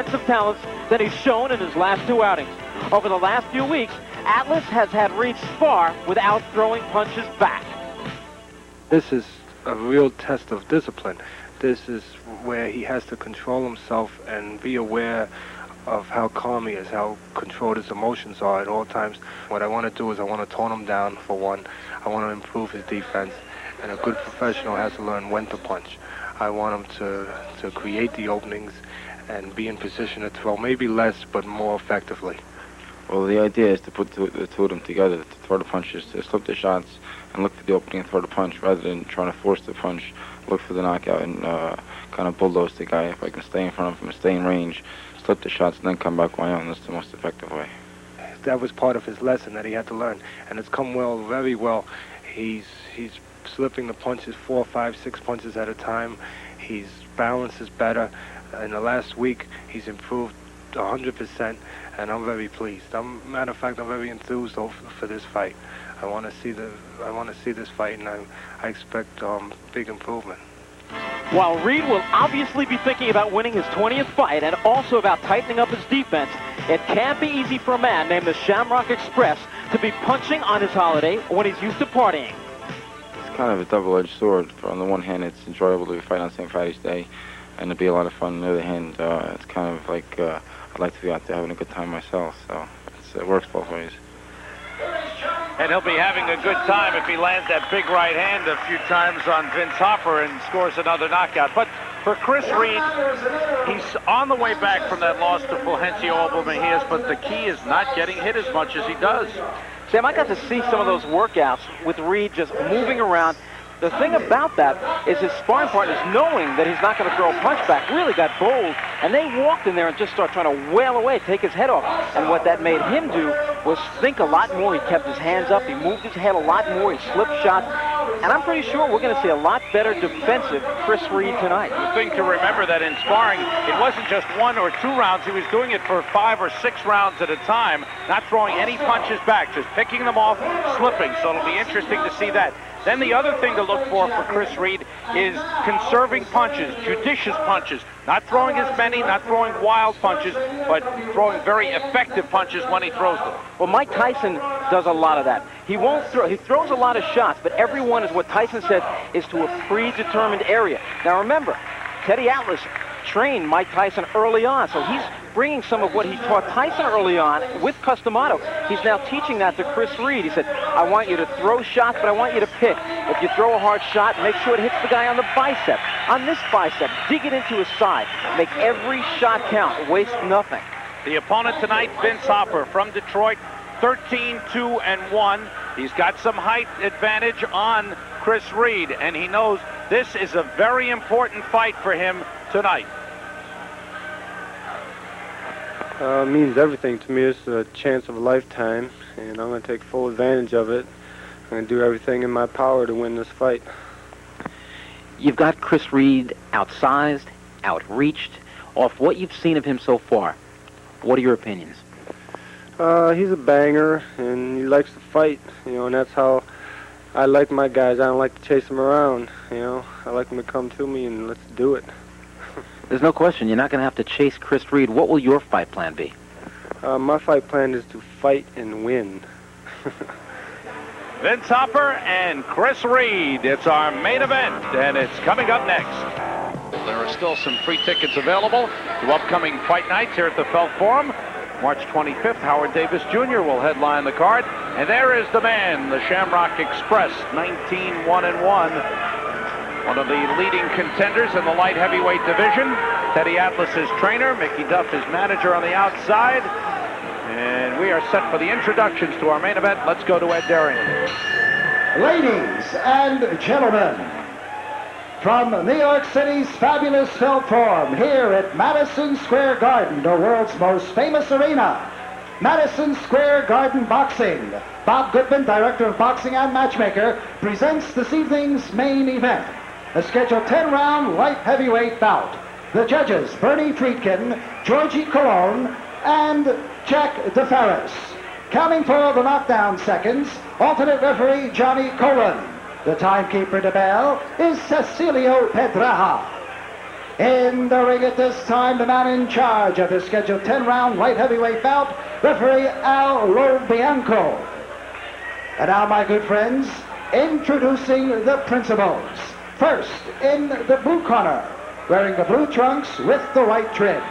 Of talents than he's shown in his last two outings. Over the last few weeks, Atlas has had Reid spar without throwing punches back. This is a real test of discipline. This is where he has to control himself and be aware of how calm he is, how controlled his emotions are at all times. What I want to do is I want to tone him down, for one. I want to improve his defense, and a good professional has to learn when to punch. I want him to create the openings and be in position to throw, maybe less, but more effectively. Well, the idea is to put the two of them together, to throw the punches, to slip the shots, and look for the opening and throw the punch, rather than trying to force the punch, look for the knockout, and kind of bulldoze the guy. If I can stay in front of him, stay in range, slip the shots, and then come back my own, that's the most effective way. That was part of his lesson that he had to learn, and it's come well, very well. He's slipping the punches 4, 5, 6 punches at a time. His balance is better. In the last week, he's improved 100%, and I'm very pleased. Matter of fact, I'm very enthused for this fight. I want to see this fight, and I expect big improvement. While Reid will obviously be thinking about winning his 20th fight and also about tightening up his defense, it can't be easy for a man named the Shamrock Express to be punching on his holiday when he's used to partying. It's kind of a double-edged sword. On the one hand, it's enjoyable to fight on St. Friday Day, and it'd be a lot of fun. On the other hand, it's kind of like I'd like to be out there having a good time myself, so it works both ways. And he'll be having a good time if he lands that big right hand a few times on Vince Hopper and scores another knockout. But for Chris Reid, he's on the way back from that loss to Fulgencio Alba-Mejias, but the key is not getting hit as much as he does. Sam, I got to see some of those workouts with Reid just moving around. The thing about that is his sparring partners, knowing that he's not going to throw a punch back, really got bold, and they walked in there and just started trying to wail away, take his head off. And what that made him do was think a lot more. He kept his hands up, he moved his head a lot more, he slipped shots, and I'm pretty sure we're going to see a lot better defensive Chris Reid tonight. The thing to remember that in sparring, it wasn't just 1 or 2 rounds. He was doing it for 5 or 6 rounds at a time, not throwing any punches back, just picking them off, slipping. So it'll be interesting to see that. Then the other thing to look for Chris Reid is conserving punches, judicious punches, not throwing as many, not throwing wild punches, but throwing very effective punches when he throws them. Well, Mike Tyson does a lot of that. He throws a lot of shots, but every one is what Tyson says is to a predetermined area. Now remember, Teddy Atlas trained Mike Tyson early on, so he's bringing some of what he taught Tyson early on with Customato. He's now teaching that to Chris Reid. He said, I want you to throw shots, but I want you to pick. If you throw a hard shot, make sure it hits the guy on the bicep. On this bicep, dig it into his side. Make every shot count. Waste nothing. The opponent tonight, Vince Hopper from Detroit, 13-2-1. He's got some height advantage on Chris Reid, and he knows this is a very important fight for him tonight. It means everything to me. It's a chance of a lifetime, and I'm going to take full advantage of it. I'm going to do everything in my power to win this fight. You've got Chris Reid outsized, outreached. Off what you've seen of him so far, what are your opinions? He's a banger, and he likes to fight, and that's how I like my guys. I don't like to chase them around, I like them to come to me and let's do it. There's no question. You're not going to have to chase Chris Reid. What will your fight plan be? My fight plan is to fight and win. Vince Hopper and Chris Reid. It's our main event, and it's coming up next. There are still some free tickets available to upcoming fight nights here at the Felt Forum. March 25th, Howard Davis Jr. will headline the card. And there is the man, the Shamrock Express, 19-1-1. One of the leading contenders in the light heavyweight division. Teddy Atlas is trainer, Mickey Duff is manager on the outside. And we are set for the introductions to our main event. Let's go to Ed Darrington. Ladies and gentlemen, from New York City's fabulous Felt Forum, here at Madison Square Garden, the world's most famous arena, Madison Square Garden Boxing. Bob Goodman, director of boxing and matchmaker, presents this evening's main event, a scheduled 10-round light heavyweight bout. The judges, Bernie Friedkin, Georgie Colon, and Jack DeFaris. Counting for the knockdown seconds, alternate referee Johnny Colon. The timekeeper to bell is Cecilio Pedraja. In the ring at this time, the man in charge of the scheduled 10-round light heavyweight bout, referee Al Lobianco. And now, my good friends, introducing the principals. First, in the blue corner, wearing the blue trunks with the white trim.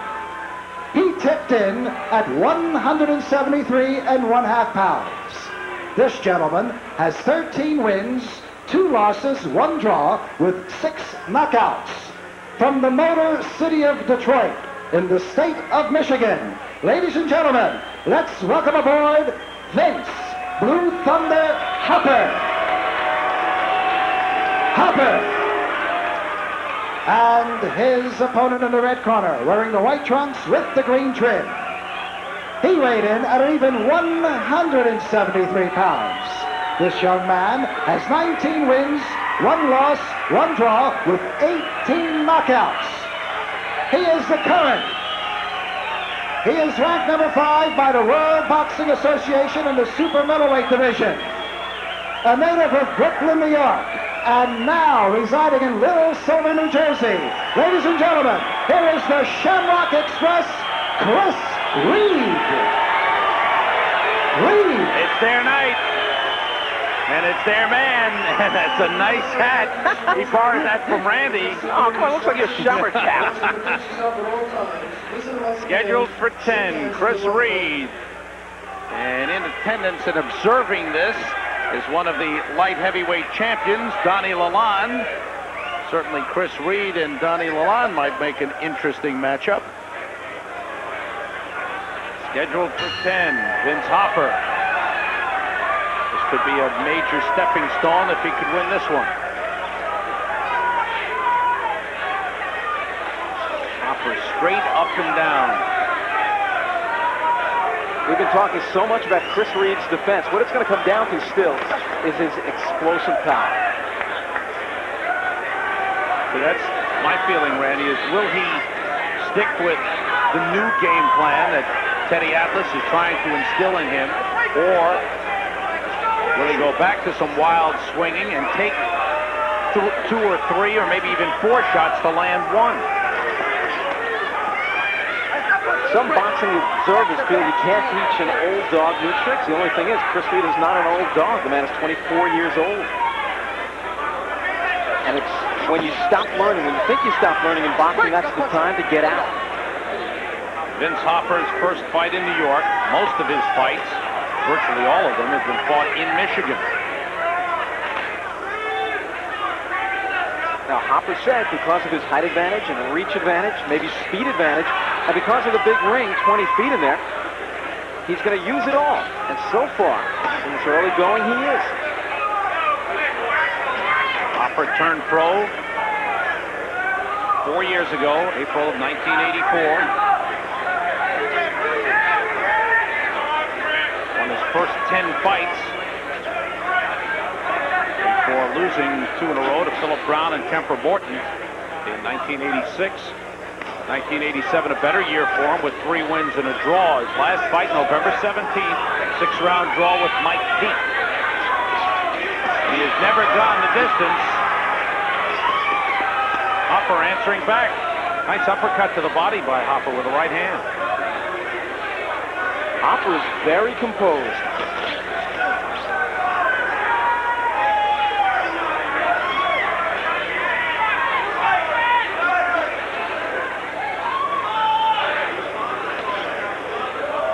He tipped in at 173.5 pounds. This gentleman has 13 wins, 2 losses, 1 draw, with 6 knockouts. From the Motor City of Detroit, in the state of Michigan, ladies and gentlemen, let's welcome aboard Vince Blue Thunder Hopper. And his opponent in the red corner, wearing the white trunks with the green trim. He weighed in at an even 173 pounds. This young man has 19 wins, 1 loss, 1 draw, with 18 knockouts. He is the current. He is ranked number 5 by the World Boxing Association in the super middleweight division. A native of Brooklyn, New York, and now residing in Little Silver, New Jersey. Ladies and gentlemen, here is the Shamrock Express, Chris Reid. It's their night. And it's their man, and that's a nice hat. He borrowed that from Randy. Oh, come on, looks like your shower cap. Scheduled for 10, Chris Reid. And in attendance and observing this is one of the light heavyweight champions, Donnie Lalonde. Certainly Chris Reid and Donnie Lalonde might make an interesting matchup. Scheduled for 10, Vince Hopper. Could be a major stepping stone if he could win this one. Hopper straight up and down. We've been talking so much about Chris Reid's defense. What it's going to come down to still is his explosive power. So that's my feeling, Randy, is will he stick with the new game plan that Teddy Atlas is trying to instill in him, or will he go back to some wild swinging and take 2 or 3 or maybe even 4 shots to land 1? Some boxing observers feel you can't teach an old dog new tricks. The only thing is, Chris Reid is not an old dog. The man is 24 years old. And it's when you stop learning, when you think you stop learning in boxing, that's the time to get out. Vince Hopper's first fight in New York. Most of his fights, virtually all of them, have been fought in Michigan. Now, Hopper said because of his height advantage and reach advantage, maybe speed advantage, and because of the big ring, 20 feet in there, he's going to use it all. And so far, in this early going, he is. Hopper turned pro 4 years ago, April of 1984. First 10 fights before losing 2 in a row to Philip Brown and Kemper Morton in 1986. 1987, a better year for him with 3 wins and a draw. His last fight, November 17th, 6-round draw with Mike Peake. He has never gone the distance. Hopper answering back. Nice uppercut to the body by Hopper with the right hand. Hopper is very composed.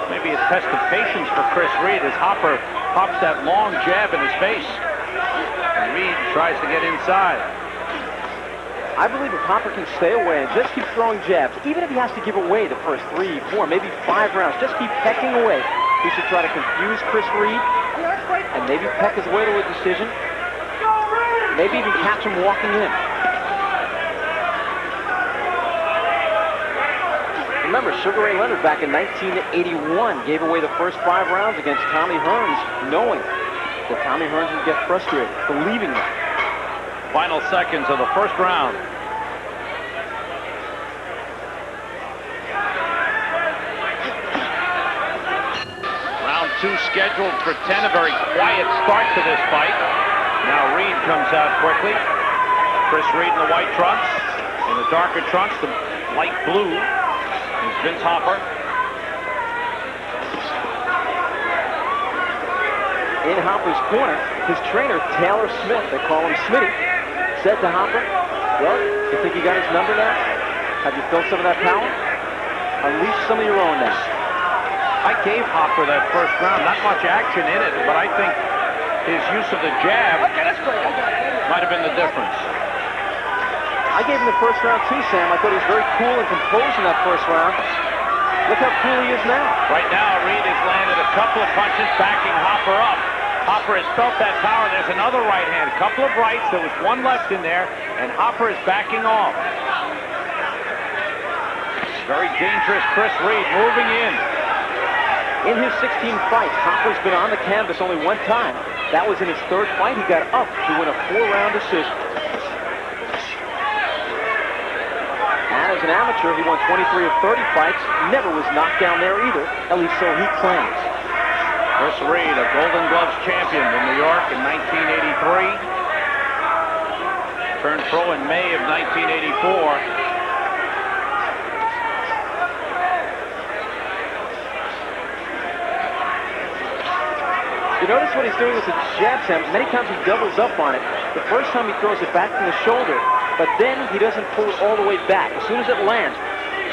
Maybe a test of patience for Chris Reid as Hopper pops that long jab in his face. And Reid tries to get inside. I believe if Hopper can stay away and just keep throwing jabs, even if he has to give away the first 3, 4, maybe 5 rounds, just keep pecking away. He should try to confuse Chris Reid and maybe peck his way to a decision. Maybe even catch him walking in. Remember, Sugar Ray Leonard back in 1981 gave away the first 5 rounds against Tommy Hearns, knowing that Tommy Hearns would get frustrated, believing that. Final seconds of the first round. Round 2 scheduled for 10. A very quiet start to this fight. Now Reid comes out quickly. Chris Reid in the white trunks. In the darker trunks, the light blue, is Vince Hopper. In Hopper's corner, his trainer, Taylor Smith, they call him Smitty, said to Hopper, well, you think you got his number now? Have you felt some of that power? Unleash some of your own now. I gave Hopper that first round. Not much action in it, but I think his use of the jab might have been the difference. I gave him the first round too, Sam. I thought he was very cool and composed in that first round. Look how cool he is now. Right now, Reid has landed a couple of punches, backing Hopper up. Hopper has felt that power. There's another right hand, a couple of rights. There was one left in there, and Hopper is backing off. Very dangerous Chris Reid moving in. In his 16 fights, Hopper's been on the canvas only one time. That was in his third fight. He got up to win a 4-round decision. And as an amateur, he won 23 of 30 fights. Never was knocked down there either, at least so he claims. Chris Reid, a Golden Gloves champion in New York in 1983. Turned pro in May of 1984. You notice what he's doing with the jab, Sam. Many times he doubles up on it. The first time he throws it back from the shoulder, but then he doesn't pull it all the way back. As soon as it lands,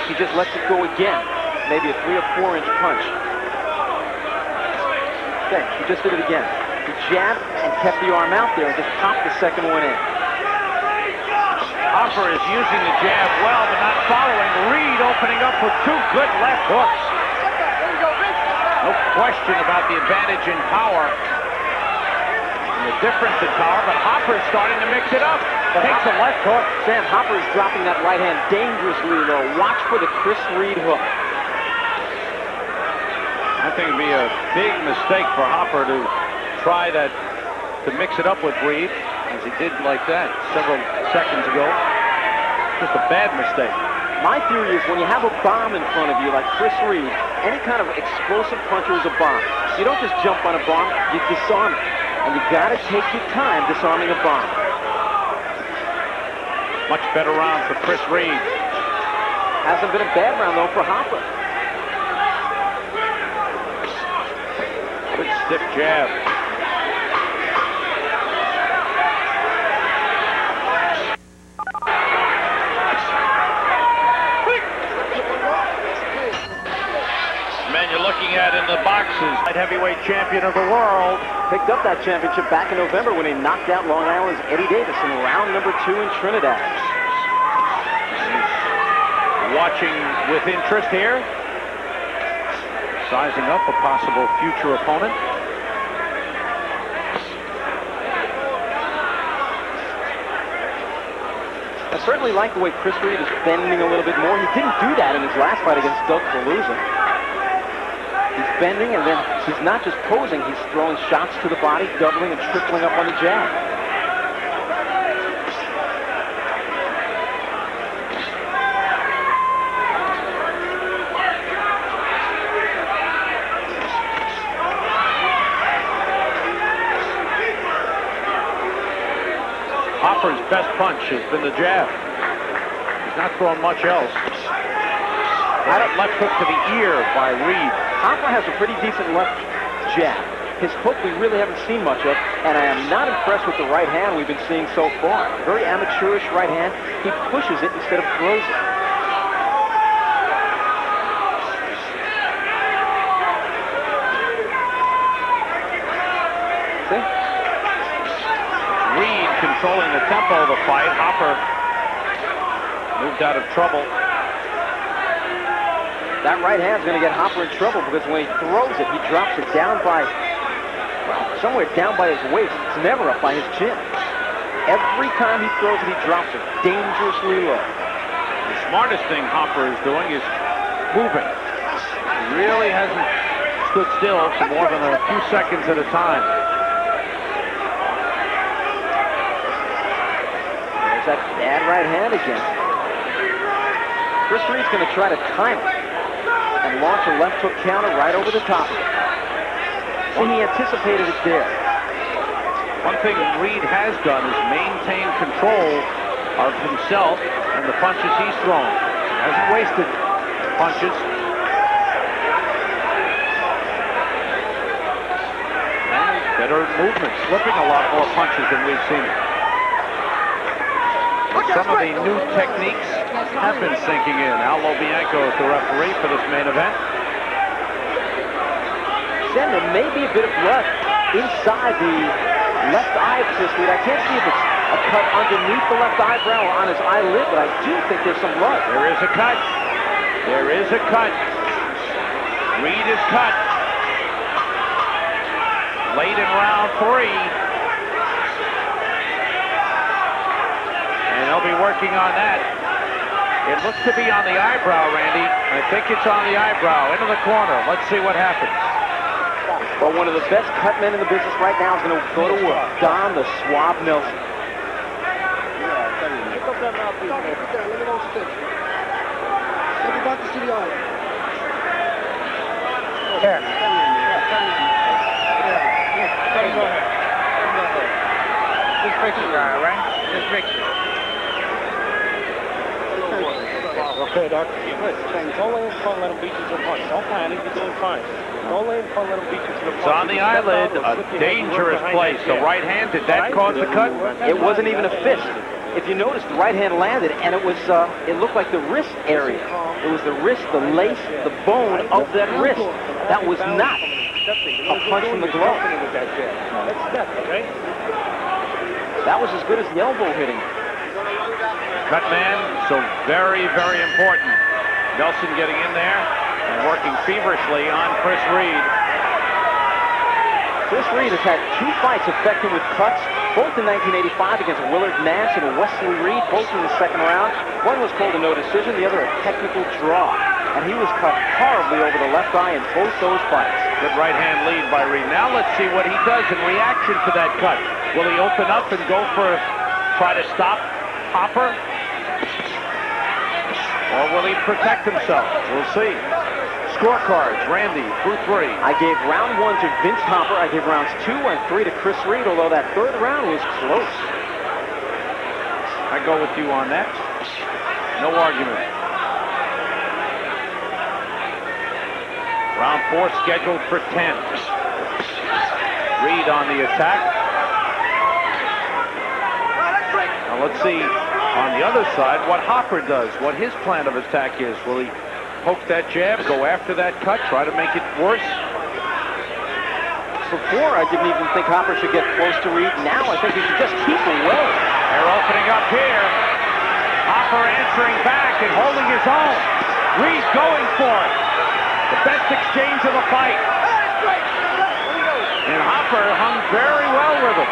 he just lets it go again. Maybe a 3 or 4 inch punch. Okay, he just did it again. He jabbed and kept the arm out there and just popped the second one in. Hopper is using the jab well, but not following. Reid opening up with 2 good left hooks. No question about the advantage in power. And the difference in power, but Hopper is starting to mix it up. Takes a left hook. Sam, Hopper is dropping that right hand dangerously low. Watch for the Chris Reid hook. I think it'd be a big mistake for Hopper to try that, to mix it up with Reid, as he did like that several seconds ago. Just a bad mistake. My theory is when you have a bomb in front of you, like Chris Reid, any kind of explosive puncher is a bomb. You don't just jump on a bomb, you disarm it. And you gotta take your time disarming a bomb. Much better round for Chris Reid. Hasn't been a bad round though for Hopper. Good stiff jab. Looking at in the boxes, light heavyweight champion of the world. Picked up that championship back in November when he knocked out Long Island's Eddie Davis in round number 2 in Trinidad. He's watching with interest here, sizing up a possible future opponent. I certainly like the way Chris Reid is bending a little bit more. He didn't do that in his last fight against Doug Palooza. He's bending, and then he's not just posing, he's throwing shots to the body, doubling and tripling up on the jab. Hopper's best punch has been the jab. He's not throwing much else. That left hook to the ear by Reid. Hopper has a pretty decent left jab. His hook we really haven't seen much of, and I am not impressed with the right hand we've been seeing so far. Very amateurish right hand. He pushes it instead of throws it. See? Reid controlling the tempo of the fight. Hopper moved out of trouble. That right hand's going to get Hopper in trouble because when he throws it, he drops it down by, well, somewhere down by his waist. It's never up by his chin. Every time he throws it, he drops it dangerously low. The smartest thing Hopper is doing is moving. He really hasn't stood still for more than a few seconds at a time. There's that bad right hand again. Chris Reid's going to try to time it and launch a left hook counter right over the top of it. And he anticipated it there. One thing Reid has done is maintain control of himself and the punches he's thrown. He hasn't wasted punches. Better movement, slipping a lot more punches than we've seen. Some of the new techniques have been sinking in. Al Lobianco is the referee for this main event. Then there may be a bit of blood inside the left eye of Chris Reid. I can't see if it's a cut underneath the left eyebrow or on his eyelid, but I do think there's some blood. There is a cut. There is a cut. Reid is cut. Late in round 3. And they'll be working on that. It looks to be on the eyebrow, Randy. I think it's on the eyebrow. Into the corner. Let's see what happens. Well, one of the best cut men in the business right now is going to go to work. Don the Swab Nelson. Pick up that mouthpiece. Let me know stick. Let me back to the eye. Here. Just picture, all right? Just picture. Okay, Doc. Good. Don't lay in front, let him beat you to the punch. Don't panic, you're doing fine. Don't lay in front, let him beat you to the punch. It's on the eyelid, a dangerous place. The right hand, did that cause the cut? It wasn't even a fist. If you notice, the right hand landed, and it was, it looked like the wrist area. It was the wrist, the lace, the bone of that wrist. That was not a punch from the glove. That was as good as the elbow hitting. Cut man, so very, very important. Nelson getting in there and working feverishly on Chris Reid. Chris Reid has had 2 fights affect him with cuts, both in 1985 against Willard Nance and Wesley Reed, both in the second round. One was called a no decision, the other a technical draw. And he was cut horribly over the left eye in both those fights. Good right hand lead by Reid. Now let's see what he does in reaction to that cut. Will he open up and go for, try to stop Hopper? Or will he protect himself? We'll see. Scorecards, Randy, through 3. I gave round 1 to Vince Hopper. I gave rounds 2 and 3 to Chris Reid, although that third round was close. I go with you on that. No argument. Round 4 scheduled for 10. Reid on the attack. Now let's see on the other side what Hopper does, what his plan of attack is. Will he poke that jab, go after that cut, try to make it worse? Before, I didn't even think Hopper should get close to Reid. Now I think he should just keep away. They're opening up here. Hopper answering back and holding his own. Reid going for it. The best exchange of the fight. And Hopper hung very well with him.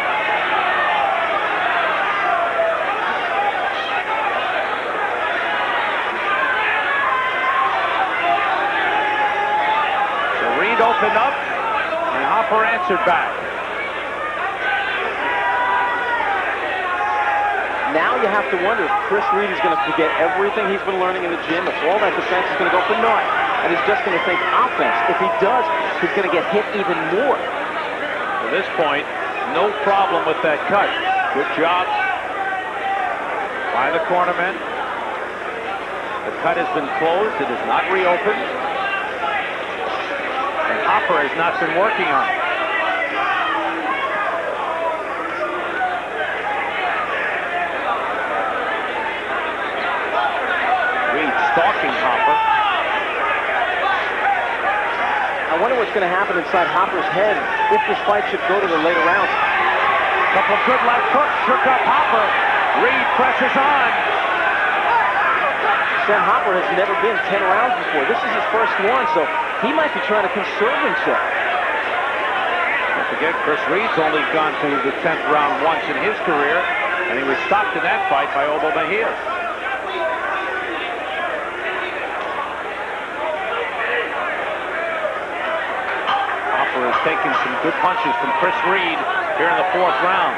So Reid opened up, and Hopper answered back. Now you have to wonder if Chris Reid is going to forget everything he's been learning in the gym, if all that defense is going to go for naught, and he's just going to think offense. If he does, he's going to get hit even more. To this point, no problem with that cut. Good job by the cornerman. The cut has been closed. It is not reopened. And Hopper has not been working on it. Reid stalking Hopper. I wonder what's going to happen inside Hopper's head if this fight should go to the later rounds. Couple of good left hooks shook up Hopper. Reid presses on. Sam Hopper has never been 10 rounds before. This is his first one, so he might be trying to conserve himself. Don't forget, Chris Reid's only gone to the 10th round once in his career, and he was stopped in that fight by Obo Mejia. Hopper has taken some good punches from Chris Reid here in the 4th round.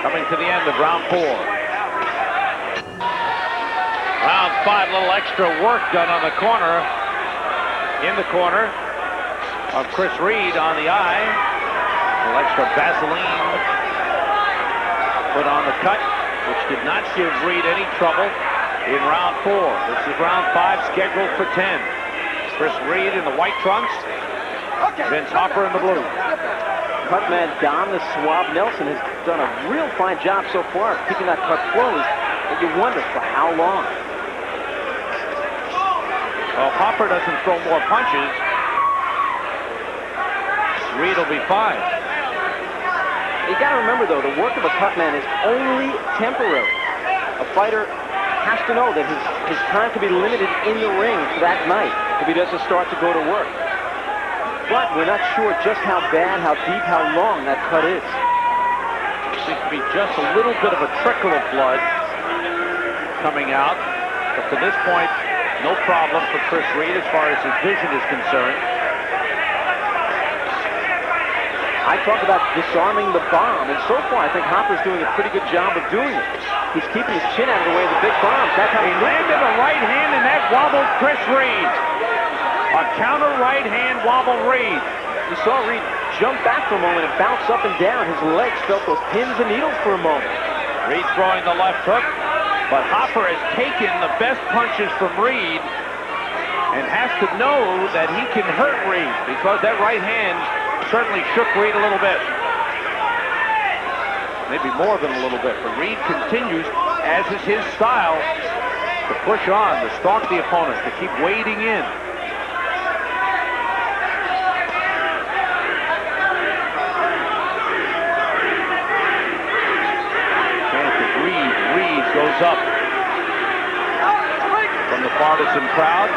Coming to the end of round 4. Round 5, a little extra work done on the corner. In the corner of Chris Reid on the eye. A little extra Vaseline put on the cut. which did not give Reid any trouble in round 4. This is round 5, scheduled for 10. Chris Reid in the white trunks, Vince Hopper in the blue. Cutman Don the Swab Nelson has done a real fine job so far of keeping that cut closed, but you wonder for how long. Well, if Hopper doesn't throw more punches, Reid will be fine. You got to remember, though, the work of a cutman is only temporary. A fighter has to know that his time can be limited in the ring for that night if he doesn't start to go to work. But we're not sure just how bad, how deep, how long that cut is. There seems to be just a little bit of a trickle of blood coming out. But to this point, no problem for Chris Reid as far as his vision is concerned. I talk about disarming the bomb, and so far I think Hopper's doing a pretty good job of doing it. He's keeping his chin out of the way of the big bombs. That's how he landed a right hand, and that wobbled Chris Reid. A counter right hand wobble Reid. You saw Reid jump back for a moment and bounce up and down. His legs felt those pins and needles for a moment. Reid throwing the left hook, but Hopper has taken the best punches from Reid and has to know that he can hurt Reid because that right hand certainly shook Reid a little bit. Maybe more than a little bit, but Reid continues, as is his style, to push on, to stalk the opponent, to keep wading in. Reid goes up from the partisan crowd.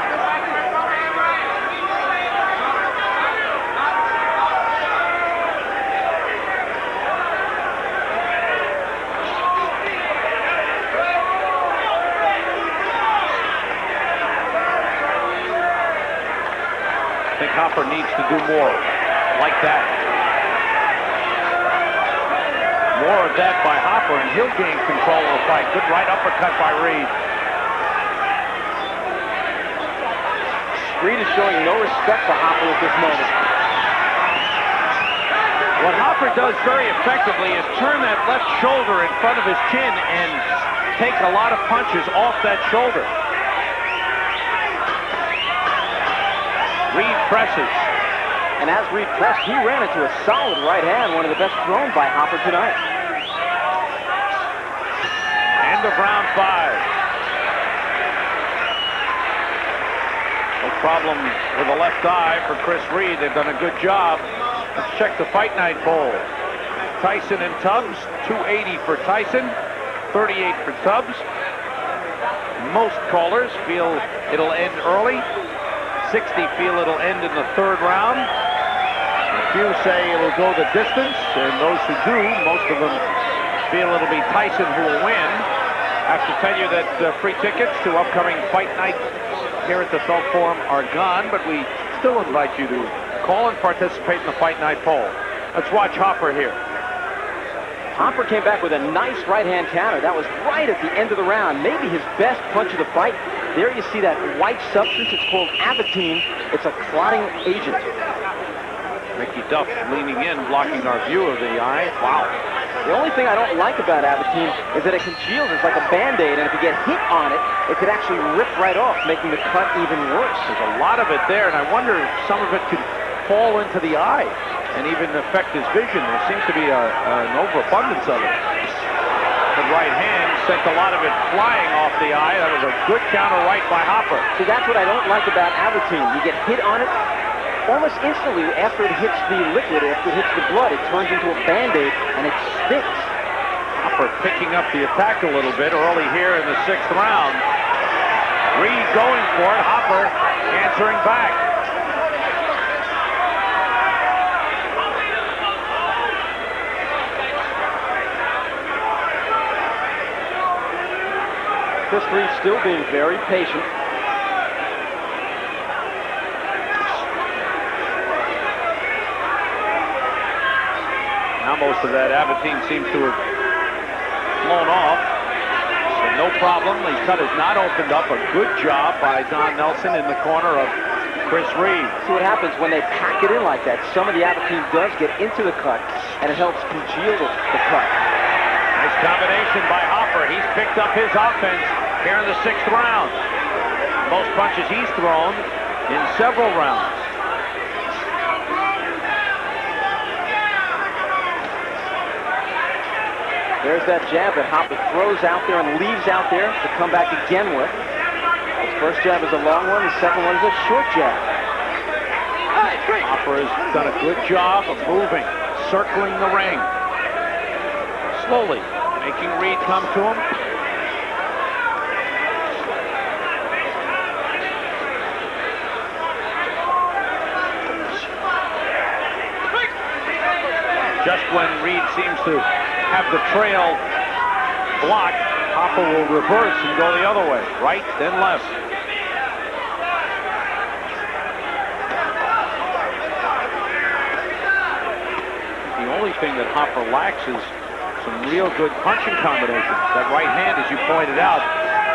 I think Hopper needs to do more like that. More of that by Hopper, and he'll gain control of the fight. Good right uppercut by Reid. Reid is showing no respect for Hopper at this moment. What Hopper does very effectively is turn that left shoulder in front of his chin and take a lot of punches off that shoulder. Reid presses. And as Reid pressed, he ran into a solid right hand, one of the best thrown by Hopper tonight. End of round 5. No problem with the left eye for Chris Reid. They've done a good job. Let's check the Fight Night poll. Tyson and Tubbs, 280 for Tyson, 38 for Tubbs. Most callers feel it'll end early. 60 feel it'll end in the 3rd round. A few say it'll go the distance, and those who do, most of them feel it'll be Tyson who will win. I have to tell you that free tickets to upcoming Fight Night here at the Felt Forum are gone, but we still invite you to call and participate in the Fight Night poll. Let's watch Hopper here. Hopper came back with a nice right-hand counter. That was right at the end of the round. Maybe his best punch of the fight. There you see that white substance. It's called avatine. It's a clotting agent. Mickey Duff leaning in, blocking our view of the eye. Wow. The only thing I don't like about avatine is that it congeals. It's like a Band-Aid, and if you get hit on it, it could actually rip right off, making the cut even worse. There's a lot of it there, and I wonder if some of it could fall into the eye and even affect his vision. There seems to be an overabundance of it. The right hand sent a lot of it flying off the eye. That was a good counter right by Hopper. See, that's what I don't like about avatine. You get hit on it, almost instantly after it hits the liquid, after it hits the blood, it turns into a Band-Aid, and it sticks. Hopper picking up the attack a little bit early here in the 6th round. Reid going for it, Hopper answering back. Chris Reid still being very patient. Now most of that avatine seems to have flown off. But no problem. The cut is not opened up. A good job by Don Nelson in the corner of Chris Reid. See what happens when they pack it in like that. Some of the avatine does get into the cut, and it helps congeal the cut. Nice Combination by Hopper. He's picked up his offense here in the 6th round. Most punches he's thrown in several rounds. There's that jab that Hopper throws out there and leaves out there to come back again with. His first jab is a long one, the second one is a short jab. Hopper has done a good job of moving, circling the ring. Slowly making Reid come to him. Just when Reid seems to have the trail blocked, Hopper will reverse and go the other way. Right, then left. The only thing that Hopper lacks is some real good punching combinations. That right hand, as you pointed out,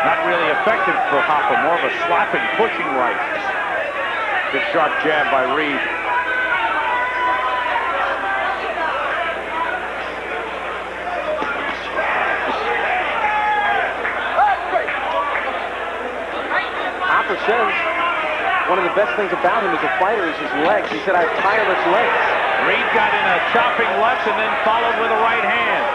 not really effective for Hopper. More of a slapping, pushing right. Good sharp jab by Reid. Says one of the best things about him as a fighter is his legs. He said, I have tireless legs. Reid got in a chopping left and then followed with a right hand.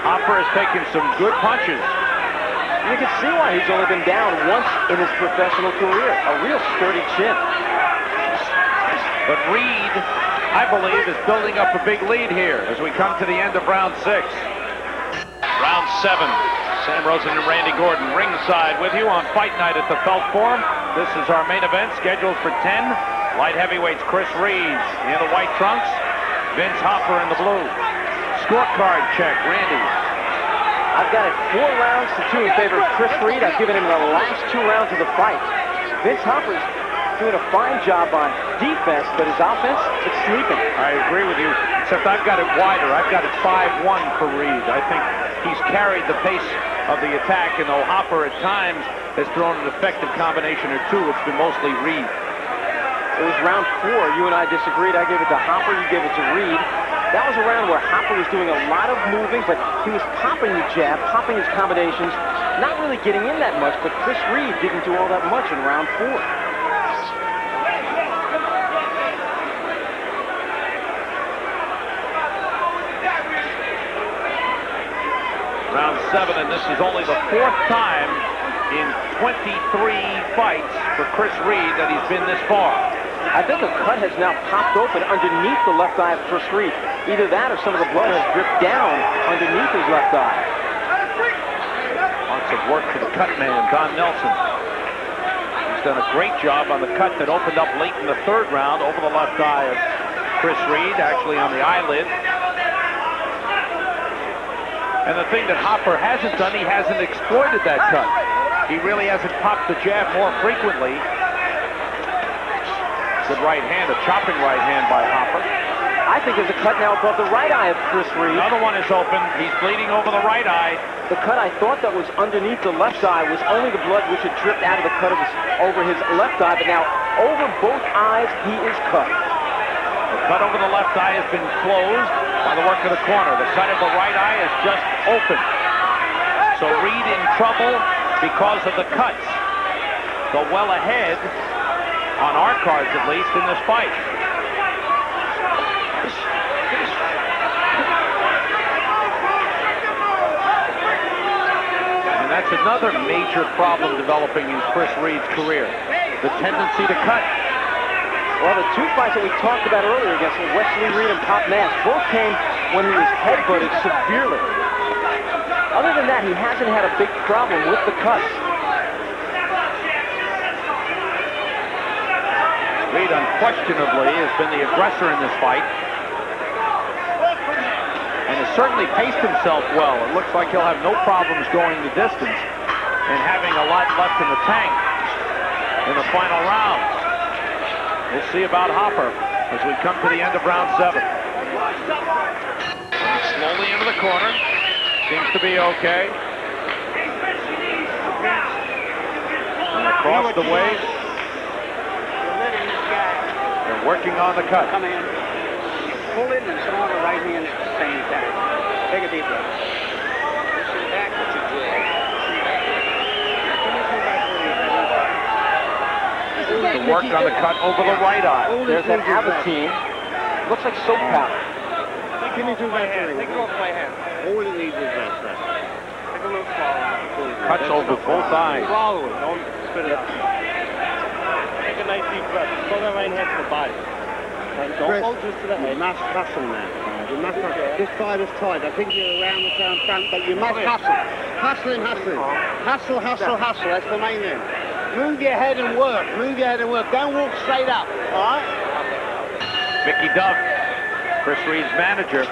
Hopper has taken some good punches. You can see why he's only been down once in his professional career. A real sturdy chin. But Reid, I believe, is building up a big lead here as we come to the end of round 6. Round 7. Sam Rosen and Randy Gordon ringside with you on Fight Night at the Felt Forum. This is our main event scheduled for 10. Light heavyweights Chris Reid in the white trunks, Vince Hopper in the blue. Scorecard check, Randy. I've got it 4 rounds to 2 in favor of Chris Reid. I've given him the last 2 rounds of the fight. Vince Hopper's doing a fine job on defense, but his offense, it's sleeping. I agree with you, except I've got it wider. I've got it 5-1 for Reid. I think he's carried the pace of the attack, and though Hopper at times has thrown an effective combination or 2, it's been mostly Reid. It was round 4. You and I disagreed. I gave it to Hopper. You gave it to Reid. That was a round where Hopper was doing a lot of moving, but he was popping the jab, popping his combinations, not really getting in that much, but Chris Reid didn't do all that much in round 4. Round 7, and this is only the 4th time in 23 fights for Chris Reid that he's been this far. I think a cut has now popped open underneath the left eye of Chris Reid. Either that or some of the blood has dripped down underneath his left eye. Lots of work for the cut man, Don Nelson. He's done a great job on the cut that opened up late in the 3rd round over the left eye of Chris Reid, actually on the eyelid. And the thing that Hopper hasn't done, he hasn't exploited that cut. He really hasn't popped the jab more frequently. Good right hand, a chopping right hand by Hopper. I think there's a cut now above the right eye of Chris Reid. Another one is open. He's bleeding over the right eye. The cut I thought that was underneath the left eye was only the blood which had dripped out of the cut over his left eye, but now over both eyes, he is cut. The cut over the left eye has been closed by the work of the corner. The cut of the right eye is just open. So Reid in trouble because of the cuts. Go well ahead, on our cards at least, in this fight. And that's another major problem developing in Chris Reid's career. The tendency to cut. Well, the 2 fights that we talked about earlier against Wesley Reid and Pop Nash both came when he was headbutted severely. Other than that, he hasn't had a big problem with the cuts. Reid unquestionably has been the aggressor in this fight and has certainly paced himself well. It looks like he'll have no problems going the distance and having a lot left in the tank in the final rounds. We'll see about Hopper as we come to the end of round 7. Slowly into the corner. Seems to be okay. And across the way. They're working on the cut. Come in. Pull it and throw the right hand at the same time. Take a deep breath. Back what you did. The work on the cut over the right eye. There's that Avatine. Looks like soap powder. Give me two Vaseline. Take it off my hand. All it needs is Vaseline. Take a little swallow. Cuts over both eyes. Swallow it. Don't spit it out. Take a nice deep breath. Throw that right hand to the body. Don't hold just to the head. You must hustle now. You must hustle. This side is tight. I think you're around the down front, but you must hustle. Hustling. Hustle. That's the main thing. Move your head and work. Don't walk straight up. All right? Mickey Dove, Chris Reid's manager.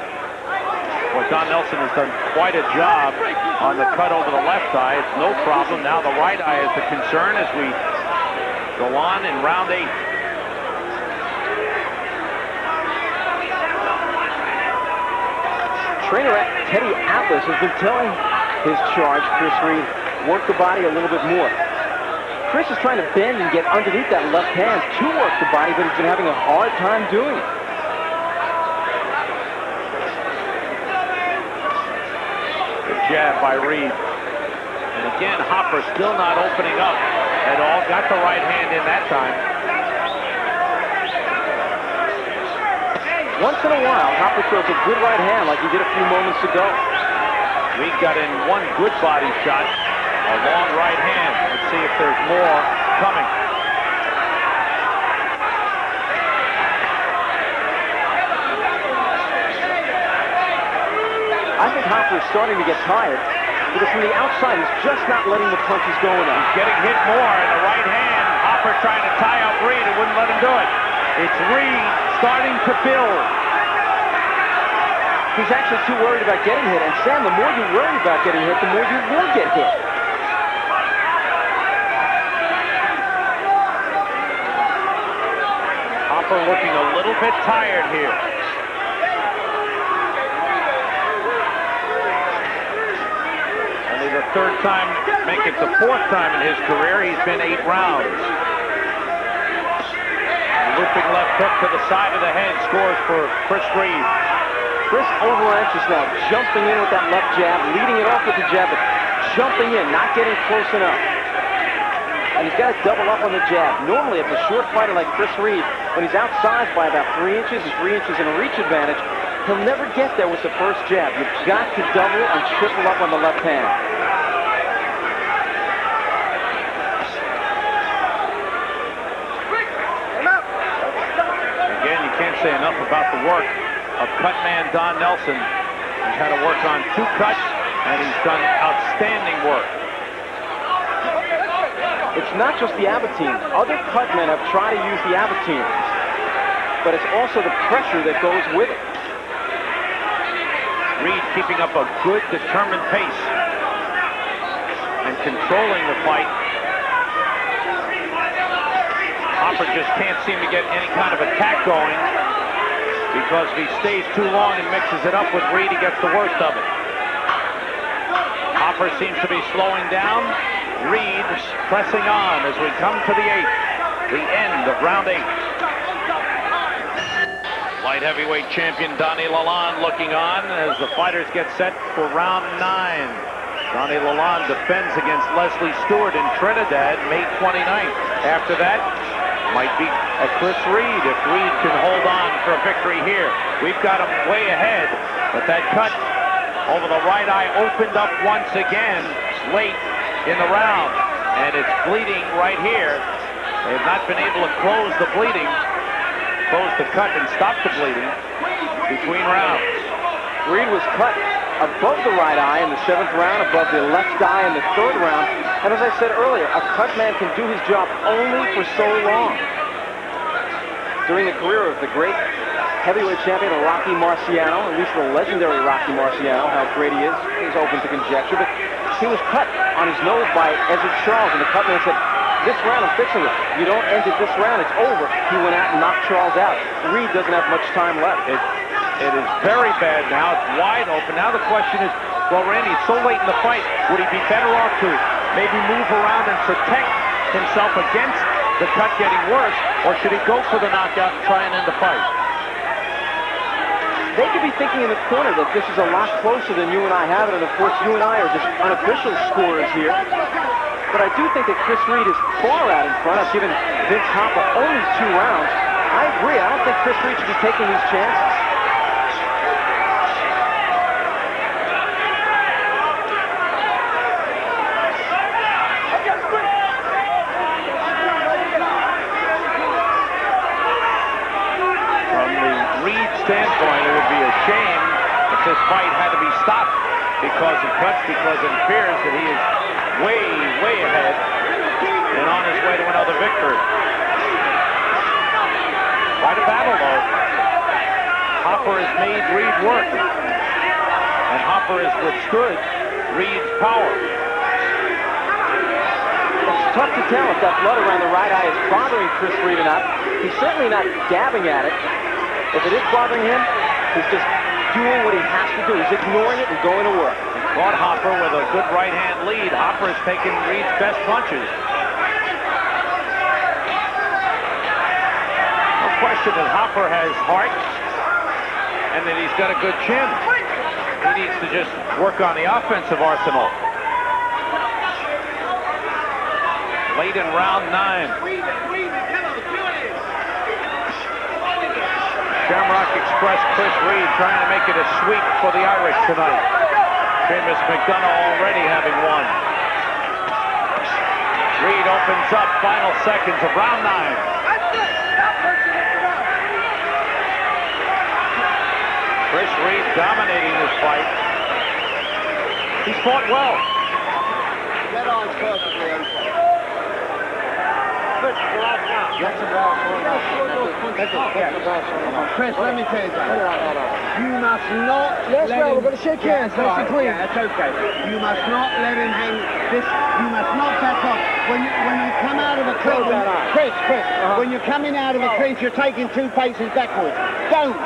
Well, Don Nelson has done quite a job on the cut over the left eye. It's no problem. Now the right eye is the concern as we go on in round 8. Trainer Teddy Atlas has been telling his charge, Chris Reid, work the body a little bit more. Chris is trying to bend and get underneath that left hand to work the body, but he's been having a hard time doing it. Good jab by Reid. And again, Hopper still not opening up at all. Got the right hand in that time. Once in a while, Hopper throws a good right hand like he did a few moments ago. Reid got in one good body shot. A long right hand. Let's see if there's more coming. I think Hopper is starting to get tired because from the outside, he's just not letting the punches go enough. He's getting hit more in the right hand. Hopper trying to tie up Reid. It wouldn't let him do it. It's Reid starting to build. He's actually too worried about getting hit. And Sam, the more you worry about getting hit, the more you will get hit. Hopper looking a little bit tired here. Only the third time, make it the fourth time in his career. He's been 8 rounds. Looping left hook to the side of the head scores for Chris Reid. Chris over-anxious now, jumping in with that left jab, leading it off with the jab, but jumping in, not getting close enough. And he's got to double up on the jab. Normally, if a short fighter like Chris Reid, when he's outsized by about 3 inches and 3 inches in a reach advantage, he'll never get there with the first jab. You've got to double and triple up on the left hand. Again, you can't say enough about the work of cut man Don Nelson. He's had to work on 2 cuts, and he's done outstanding work. It's not just the Avatine. Other cut men have tried to use the Avatine, but it's also the pressure that goes with it. Reid keeping up a good, determined pace and controlling the fight. Hopper just can't seem to get any kind of attack going because if he stays too long and mixes it up with Reid, he gets the worst of it. Hopper seems to be slowing down. Reid pressing on as we come to the 8th, the end of round 8. Light heavyweight champion Donnie Lalonde looking on as the fighters get set for round 9. Donnie Lalonde defends against Leslie Stewart in Trinidad May 29th. After that, might be a Chris Reid if Reid can hold on for a victory here. We've got him way ahead, but that cut over the right eye opened up once again late in the round, and it's bleeding right here. They've not been able to close the bleeding, close the cut and stop the bleeding between rounds. Reid was cut above the right eye in the 7th round, above the left eye in the 3rd round. And as I said earlier, a cut man can do his job only for so long. During the career of the great heavyweight champion Rocky Marciano, at least the legendary Rocky Marciano, how great he is open to conjecture, but he was cut on his nose by Ezzard Charles, and the cut man said, "This round, I'm fixing it. You don't end it this round, it's over." He went out and knocked Charles out. Reid doesn't have much time left. It is very bad now. It's wide open. Now the question is, well, Randy, it's so late in the fight. Would he be better off to maybe move around and protect himself against the cut getting worse, or should he go for the knockout and try and end the fight? They could be thinking in the corner that this is a lot closer than you and I have it, and of course you and I are just unofficial scorers here. But I do think that Chris Reid is far out in front. I've given Vince Hopper only 2 rounds. I agree. I don't think Chris Reid should be taking these chances. From the Reid standpoint, it would be a shame if this fight had to be stopped because of cuts, because it appears that he is way, way ahead and on his way to another victory. Quite a battle, though. Hopper has made Reid work, and Hopper has withstood Reid's power. It's tough to tell if that blood around the right eye is bothering Chris Reid or not. He's certainly not dabbing at it. If it is bothering him, he's just doing what he has to do. He's ignoring it and going to work. He caught Hopper with a good right-hand lead. Hopper has taken Reid's best punches. No question that Hopper has heart and that he's got a good chin. He needs to just work on the offensive arsenal. Late in round 9. Shamrock Express Chris Reid trying to make it a sweep for the Irish tonight. Seamus McDonough already having won. Reid opens up, final seconds of round 9. Chris Reid dominating this fight. He's fought well. That eye's perfectly okay. Chris, let me tell you something. You must not. Yes, well, we're going to shake hands. That's clean. That's okay. You must not let him hang this. You must not back off. When you come out of a clinch, Chris, when you're coming out of a clinch, you're taking 2 paces backwards. Don't.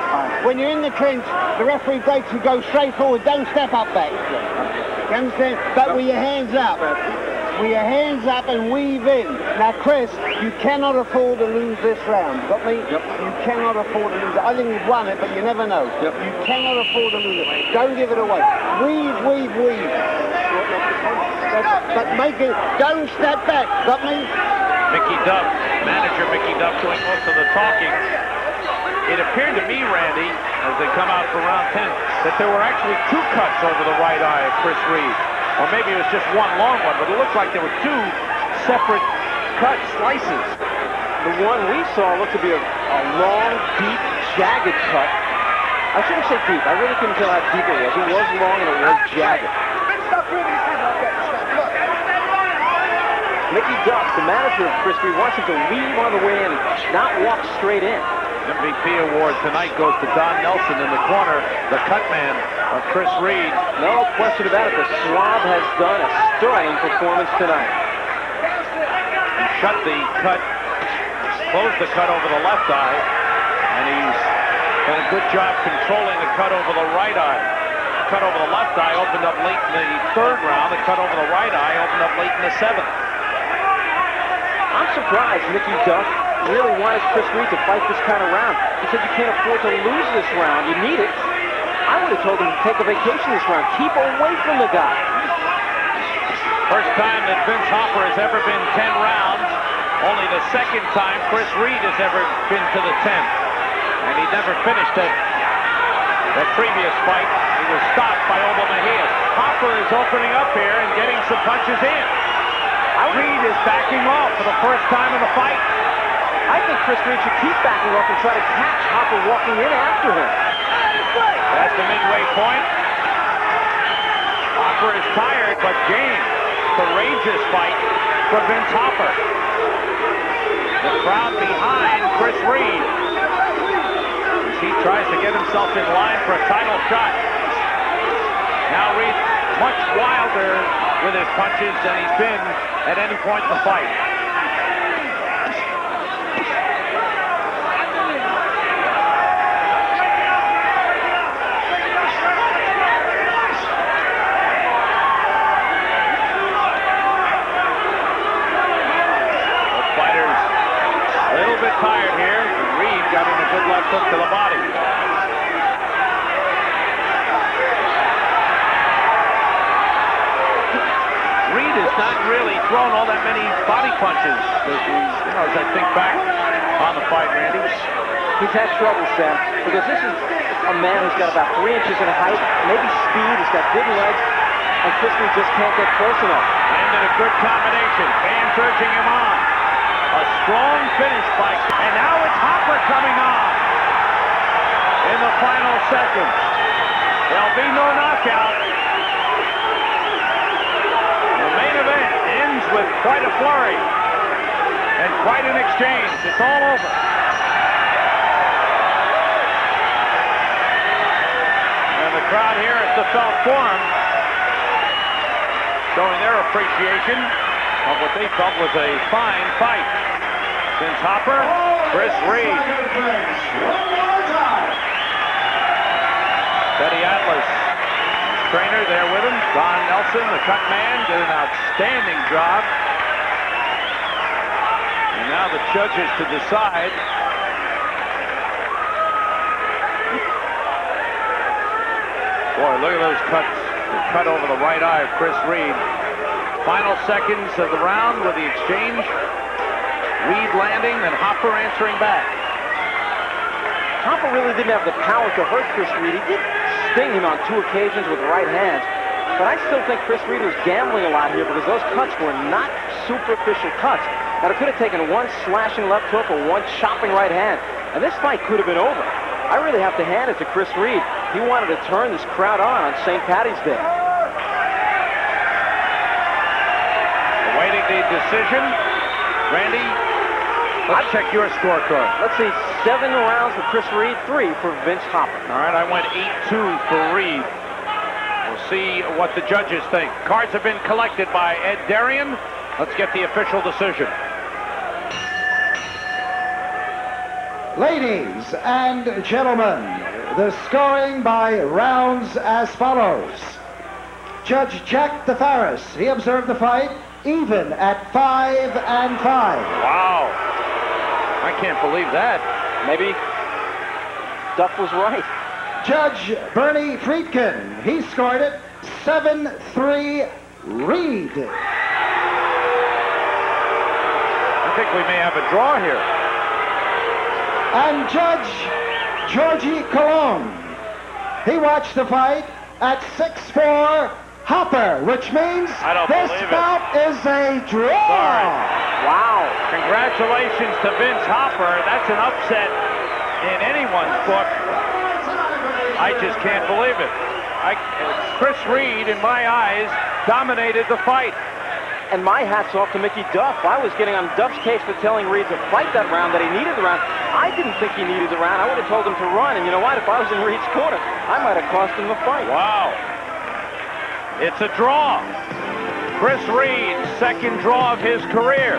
When you're in the clinch, the referee breaks and goes straight forward. Don't step up back. You understand? But with your hands up. With your hands up and weave in. Now, Chris, you cannot afford to lose this round. Got me? Yep. You cannot afford to lose it. I think you've won it, but you never know. Yep. You cannot afford to lose it. Don't give it away. Weave. But make it. Don't step back. Got me? Mickey Duff, manager Mickey Duff, doing most of the talking. It appeared to me, Randy, as they come out for round 10, that there were actually 2 cuts over the right eye of Chris Reid. Or maybe it was just one long one, but it looked like there were 2 separate cut slices. The one we saw looked to be a long, deep, jagged cut. I shouldn't say deep. I really couldn't tell how deep it was. It was long and it was jagged. Mickey Duff, the manager of Chris Reid, wants him to weave on the way in, not walk straight in. MVP award tonight goes to Don Nelson in the corner, the cut man of Chris Reid. No question about it. The Swab has done a sterling performance tonight. He shut the cut, closed the cut over the left eye, and he's done a good job controlling the cut over the right eye. The cut over the left eye opened up late in the 3rd round. The cut over the right eye opened up late in the 7th. I'm surprised Mickey Duff really wanted Chris Reid to fight this kind of round. He said you can't afford to lose this round. You need it. I would have told him to take a vacation this round. Keep away from the guy. First time that Vince Hopper has ever been 10 rounds. Only the 2nd time Chris Reid has ever been to the 10th. And he never finished it. That previous fight, he was stopped by Oba Mejia. Hopper is opening up here and getting some punches in. Reid is backing off for the first time in the fight. I think Chris Reid should keep backing off and try to catch Hopper walking in after him. That's the midway point. Hopper is tired, but game. Courageous fight for Vince Hopper. The crowd behind Chris Reid as he tries to get himself in line for a title shot. Now Reid much wilder with his punches than he's been at any point in the fight. Tired here. Reid got in a good left hook to the body. thrown all that many body punches. As I think back on the fight, Randy. He's had trouble, Sam, because this is a man who's got about 3 inches in height, maybe speed, he's got good legs, and Chris Reid just can't get close enough. Landed a good combination. Fans urging him on. A strong finish by, and now it's Hopper coming on in the final seconds. There'll be no knockout. The main event ends with quite a flurry and quite an exchange. It's all over. And the crowd here at the Felt Forum showing their appreciation of what they felt was a fine fight. Since Hopper, Chris Reid. Teddy Atlas, trainer there with him. Don Nelson, the cut man, did an outstanding job. And now the judges to decide. Boy, look at those cuts. The cut over the right eye of Chris Reid. Final seconds of the round with the exchange. Reid landing, then Hopper answering back. Hopper really didn't have the power to hurt Chris Reid. He did sting him on 2 occasions with the right hands. But I still think Chris Reid was gambling a lot here because those cuts were not superficial cuts. Now, it could have taken one slashing left hook or one chopping right hand. And this fight could have been over. I really have to hand it to Chris Reid. He wanted to turn this crowd on St. Paddy's Day. Awaiting the decision. Randy, let's check your scorecard. Let's see, 7 rounds for Chris Reid, 3 for Vince Hopper. All right, I went 8-2 for Reid. We'll see what the judges think. Cards have been collected by Ed Darien. Let's get the official decision. Ladies and gentlemen, the scoring by rounds as follows. Judge Jack DeFaris, he observed the fight even at 5 and 5. Wow. I can't believe that. Maybe Duff was right. Judge Bernie Friedkin, he scored it 7-3 Reid. I think we may have a draw here. And Judge Georgie Colon, he watched the fight at 6-4 Hopper, which means this bout is a draw. Sorry. Wow. Congratulations to Vince Hopper. That's an upset in anyone's book. I just can't believe it. Chris Reid, in my eyes, dominated the fight. And my hat's off to Mickey Duff. I was getting on Duff's case for telling Reid to fight that round, that he needed the round. I didn't think he needed the round. I would have told him to run. And you know what? If I was in Reid's corner, I might have cost him the fight. Wow. It's a draw. Chris Reid, second draw of his career.